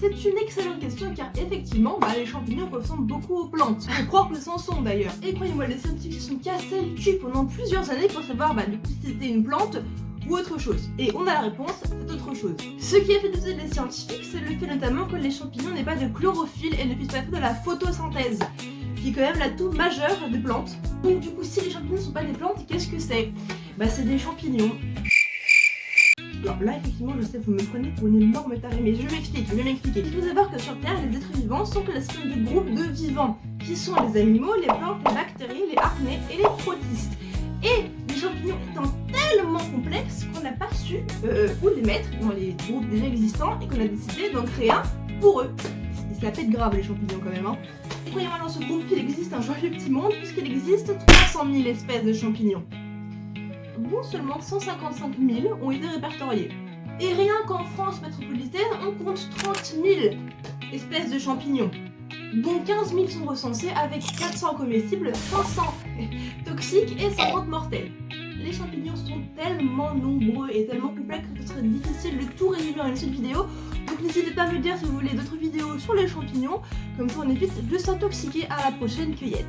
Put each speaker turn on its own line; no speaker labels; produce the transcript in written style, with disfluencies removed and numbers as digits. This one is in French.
C'est une excellente question car effectivement, les champignons ressemblent beaucoup aux plantes. Je crois que ce en sont d'ailleurs. Et croyez-moi, les scientifiques se sont cassés le cul pendant plusieurs années pour savoir si c'était une plante ou autre chose. Et on a la réponse, c'est autre chose. Ce qui a fait douter les scientifiques, c'est le fait notamment que les champignons n'aient pas de chlorophylle et ne puissent pas faire de la photosynthèse, qui est quand même l'atout majeur des plantes. Donc du coup, si les champignons ne sont pas des plantes, qu'est-ce que c'est? C'est des champignons. Alors là, effectivement, je sais, vous me prenez pour une énorme tarée, mais je vais m'expliquer. Il faut savoir que sur Terre, les êtres vivants sont classifiés dans des groupes de vivants, qui sont les animaux, les plantes, les bactéries, les arachnées et les protistes. Et les champignons étant tellement complexes qu'on n'a pas su où les mettre dans les groupes déjà existants et qu'on a décidé d'en créer un pour eux. Ils se la pètent grave les champignons quand même, hein. Et croyez-moi, dans ce groupe, il existe un joyeux petit monde puisqu'il existe 300 000 espèces de champignons. Dont seulement 155 000 ont été répertoriés. Et rien qu'en France métropolitaine, on compte 30 000 espèces de champignons, dont 15 000 sont recensés avec 400 comestibles, 500 toxiques et 50 mortels. Les champignons sont tellement nombreux et tellement complexes que ce serait difficile de tout résumer en une seule vidéo. Donc n'hésitez pas à me dire si vous voulez d'autres vidéos sur les champignons, comme ça on évite de s'intoxiquer à la prochaine cueillette.